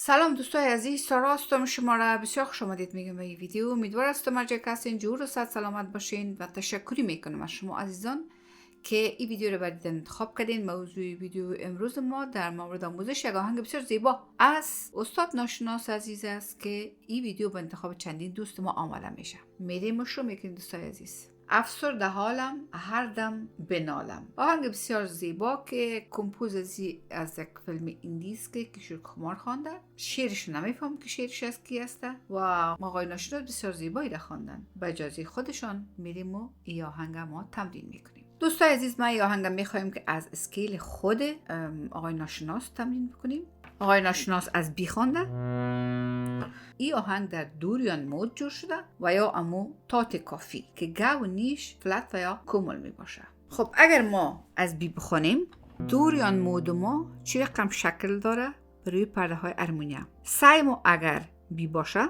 سلام دوستای عزیز، سارا هستم. شما را بسیار خوش آمدید میگم به این ویدیو. امیدوارم هر جای که هستین جور و صحت سلامت باشین و تشکری میکنم از شما عزیزان که این ویدیو رو برای دیدن انتخاب کردین. موضوع ویدیو امروز ما در مورد آموزش یک آهنگ بسیار زیبا از استاد ناشناس عزیز است که این ویدیو به انتخاب چندین دوست ما آماده میشه. میریم شروع میکنیم دوستای عزیز. افسرده حالم هر دم بنالم، آهنگ بسیار زیبا که کمپوزی از یک فیلم اندیز که کیشور کمار خوانده. شعرش نمیفهم که شعرش از کی است و آقای ناشناس بسیار زیبایی را خواندن. به اجازه خودشان میریم و این آهنگ ما تمرین میکنیم. دوستای عزیز، ما این آهنگ میخوایم که از اسکیل خود آقای ناشناس تمرین بکنیم. آقای ناشناس از بی خوانده. این آهنگ در دوریان مود جور شده و یا امو تات کافی که گو نیش فلت و یا کومل می باشه. خب اگر ما از بی بخونیم، دوریان مود ما چه رقم شکل داره روی پرده های ارمونیا. سعی ما اگر بی باشه،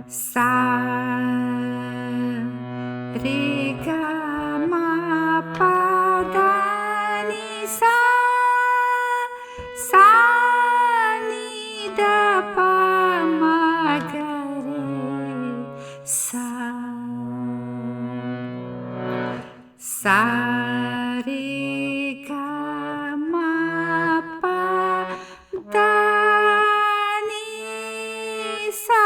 سا ری گا ما پا دا نی سا سا نی دا پا ما گا ری سا سا ری گا ما پا دا نی سا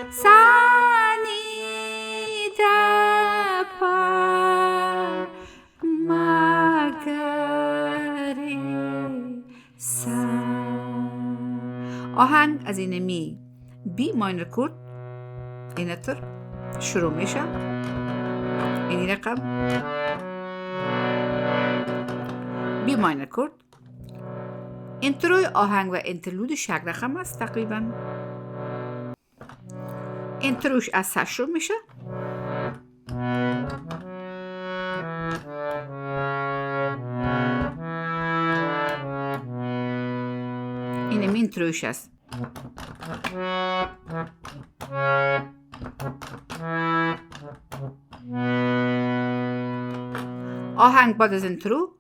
سا نی دا پا ما گا ری سا. آهنگ از اینمی بی ماینر کورد اینطور شروع میشه. این رقم بی ماینر کورد. انتروی آهنگ و انترلودش یک رقم است تقریبا. انتروش از سه شروع میشه. اینم انتروش است. آهنگ بعد از انترو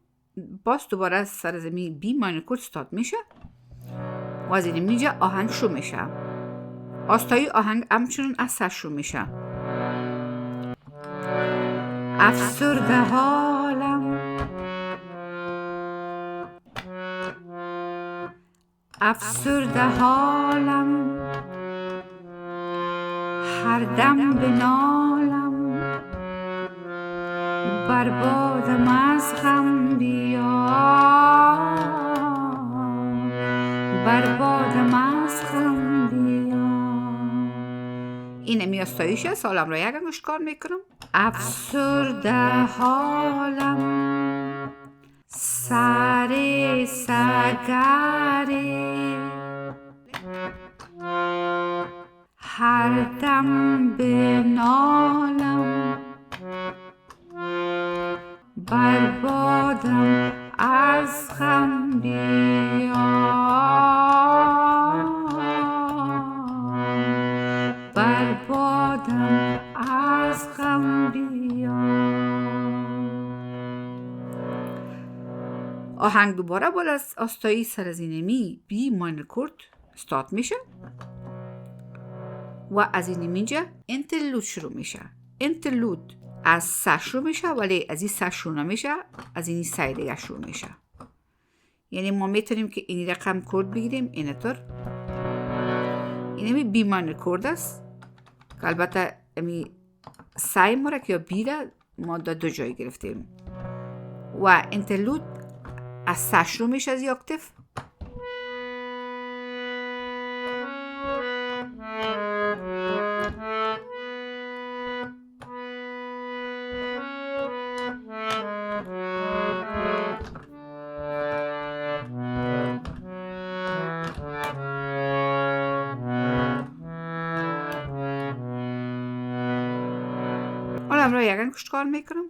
باز دوباره از سرزمین بی ماینر کورد استارت میشه و از این میجا آهنگ شروع میشه. آستایی آهنگ همچنان از سر شروع میشه. افسرده حالم افسرده حالم هر دم بنالم بربادم از غم بیا بربادم از غم بیا. این میاستاییش است. حالم را یک انگشت کار میکنم. افسرده حالم سر سگری هر دم بنالم بربادم از غم بیا بربادم از غم بیا. آهنگ دوباره بالا از آستایی سرزینمی بی ماینر کورد استارت میشه و از این اینجا انترلود شروع میشه. انترلود از سه شروع میشه ولی از این سه شروع نمیشه، از این سه دیگه شروع میشه. یعنی ما میتونیم که این رقم کورد بگیریم اینطور. اینمی بی ماینر کورد است که البته امی سه مرک یا بی را ما در دو جای گرفتیم و انترلود از سه شروع میشه از یک اکتاف. حالا هم را یک انگشت کار میکنم.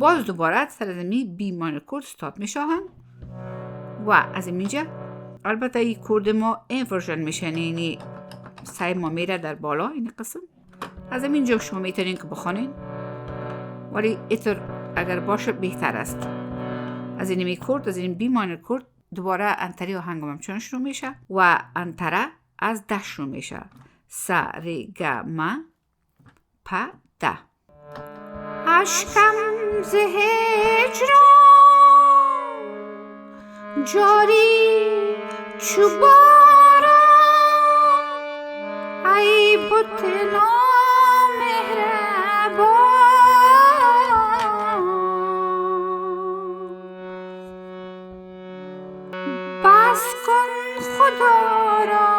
باز دوباره سرزمی بی ماینور کورد استارت میشه و از اینجا البته این کورد ما اینورژن میشه، یعنی سعی ما میره در بالا این قسم. از اینجا شما میتونین که بخونین، ولی ایتر اگر باشه بهتر است. از این کورد، از این بی ماینور کورد دوباره انتری آهنگم همچنان شروع میشه و انتره از ده شروع میشه. س ر گ م پ ده. اشکم ز هجران جاری چو باران، ای بت نامهربان، بس کن خدا را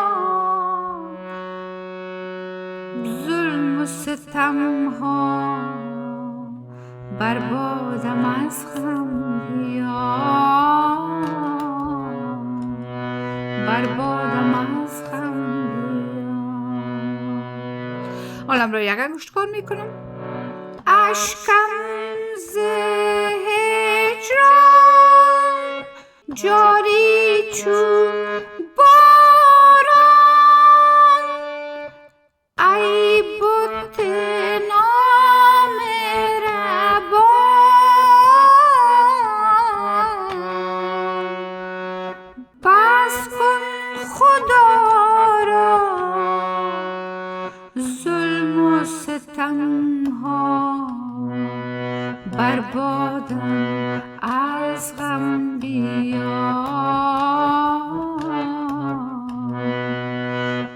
ظلم و ستم ها، بربادم از غم بیا، بربادم از غم بیا. حالا را یکا گوشت کار میکنم. اشکم ز هجران جاری چو باران، ای بت نامهربان، بس کن خدا را ظلم و ستم ها، بربادم از غم بیا،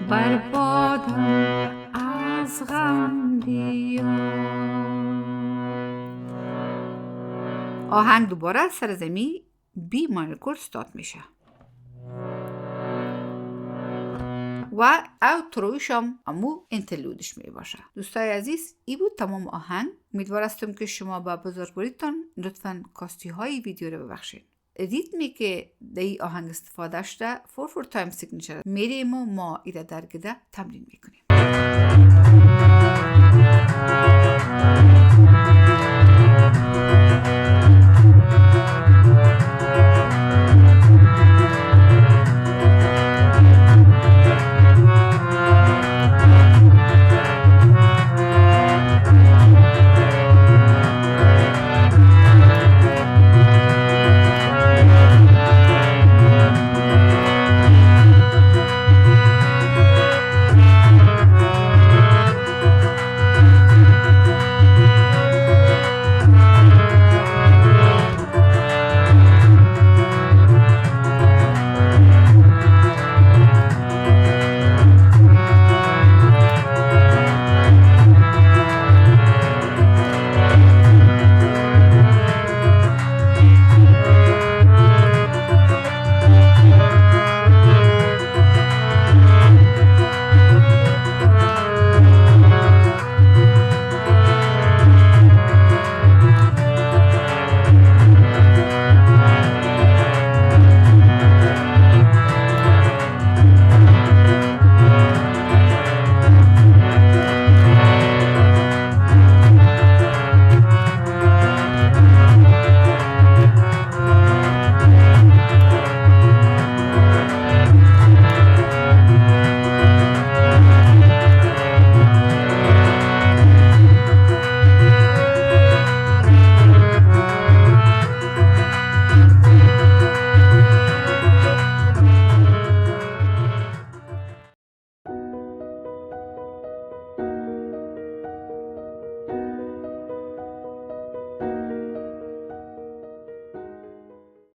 بربادم از غم بیا. آهنگ دوباره سرزمی بی ماینور کورد استارت میشه و اوترویش هم امو انترلودش می باشه. دوستای عزیز، این بود تمام آهنگ. امیدوارم که شما با بزرگواریتان لطفاً کاستی های ویدیو رو ببخشید. ریتمی که در این آهنگ استفاده شده 4/4 تایم سیگنیچر میریم و ما ایره در گده تمرین میکنیم.